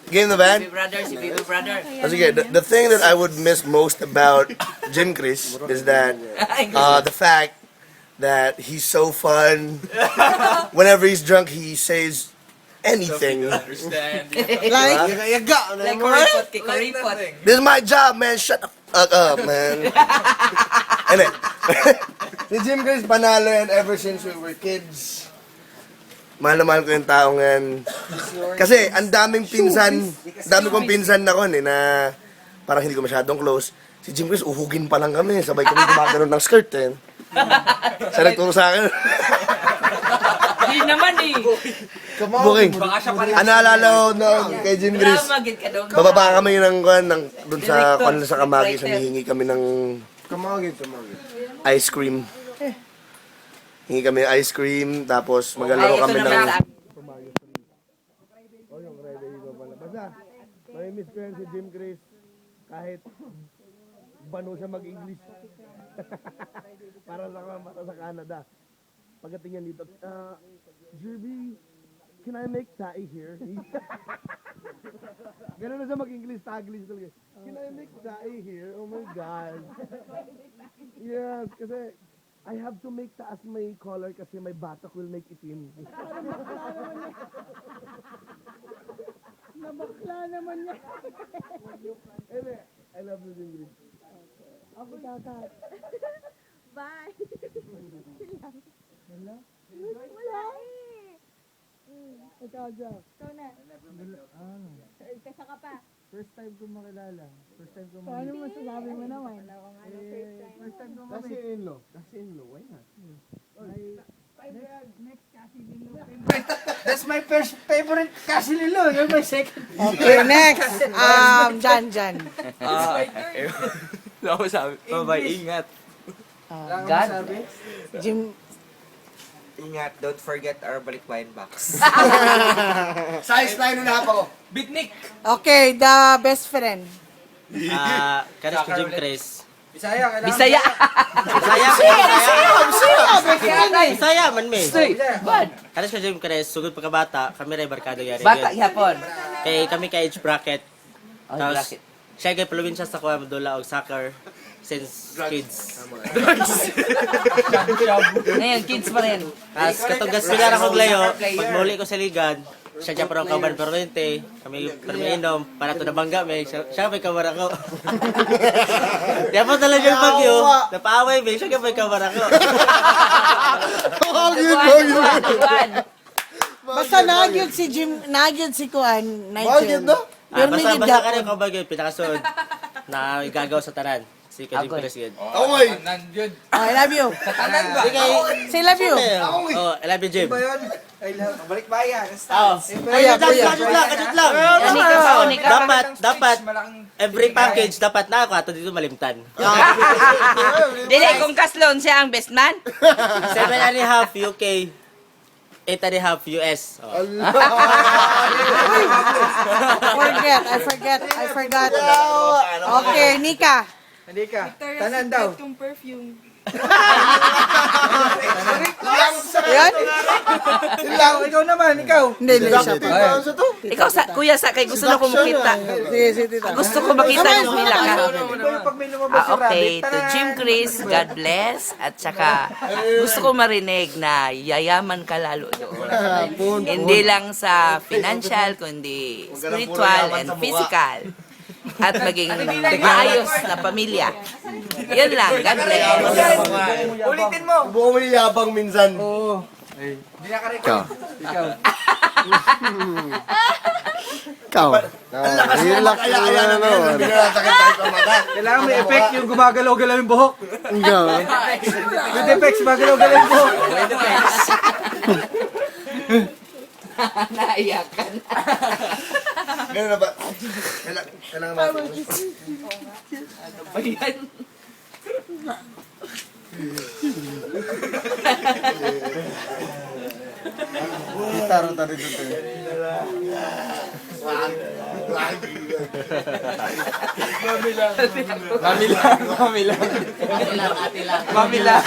Game the band? Si Baby Brother. Sige, the thing that I would miss most about Jim Chris is that the fact that he's so fun. Whenever he's drunk, he says anything. Understand. Like, Kuripot. This is my job, man. Shut the fuck up, man. And then, si Jim Chris panalo yan ever since we were kids. Mahal na mahal ko yung taong yan. Kasi ang daming kong pinsan na kon na parang hindi ko masyadong close. Si Jim Chris, uhugin pa lang kami. Sabay kami gumagano'n ng skirt eh. Siya nagturo sa akin. Hindi naman eh. Booking. Ano alala ko noon kay Jim Chris? Bababa kami dun sa sa Kamagis. Hinihingi kami ng ice cream. Hingi kami ng ice cream, tapos maglalaro kami ng... Basta, may miss ko yan si Jim Chris. Kahit bano siya mag-English. Para sa mata sa Canada. Pagdating yan dito, Jerby, can I make tae here? Ganun na siya mag-English, Taglish talaga. Can I make tae here? Oh my God. Yes, kasi I have to make taas my collar kasi my batok will make itim. nabakla naman niya. Eme, I love you, Jim Chris. Ako dakat. Bye. Wala? Wala. Ikaw, Jack. Ikaw na. Kasa ka pa. First time ko makilala. First time ko Paano masasabi mo naman? First time ko Kasi in-law. Why not? Next kasi nilo. That's my first favorite kasi nilo. You're my second. Okay, next. Jan. Ako sabi, bye, ingat. God. Jim. Ingat, don't forget our balikbayan box. Size 9 na ako. Big Nick! Okay, the best friend. Karis ko Jim Chris. Bisaya, kailangan. Bisaya. Bisaya man me. Bad. Karis ko Jim Chris, sugod pagkabata, kami ray barkado yari. Bata yapon. Kay kami kay age bracket. Oh, Tapos, bracket. siya kay probinsya sa kuha madula og soccer since kids. Ngayon, kids pa rin. Tapos katong gaspilar ako glayo, pag mahuli ko sa ligan, siya dyan parang kaban permanente, kami inom, para ito nabangga may, siya may kamara ko. Kaya po talaga yung bagyo, napaaway may, siya may kamara ko. Basta nagyod si Jim, nagyod si Kuan, Nigel. Basta ka rin yung bagyo, pinakasunod, na igagaw sa tanan. Si Kajim Chris yun. Oy! Nandun. Oh, I love you. Say love you. Oh, I love you, Jim. Ba yun? I love, balikbayan. Oh, kadit lang. Dapat, every package, dapat na ako ato dito malimtan. Dili, kung kaslon siya ang best man. 7.5 UK, 8.5 US. Oh. I forgot. Okay, Nika. Hindi ka. Tanan daw. Yung perfume. Yan? Ikaw naman, ikaw. Hindi siya pa. Ikaw, kuya, kay gusto na ko makita. Sige, tita. Gusto ko makita yung hila ka. Pag may lumabas si Okay, Rabbit, to Jim Chris, God bless. At saka, gusto ko marinig na yayaman ka lalo doon. Hindi lang sa financial, kundi spiritual and physical. At maging maayos na pamilya. Yun lang, God bless. ulitin mo. Buo mo yung yabang minsan. Hindi na ka-record. Ikaw. Relax kaya na no. Hindi na sakit sa mata. Kailangan may effect yung gumagalaw-galaw yung buhok. Ikaw. With effects, gumagalaw-galaw yung buhok. Naiyakan. Ganun na ba? Kailangan natin. Ano ba yan? Taro tayo dito. Mami lang. Mami lang.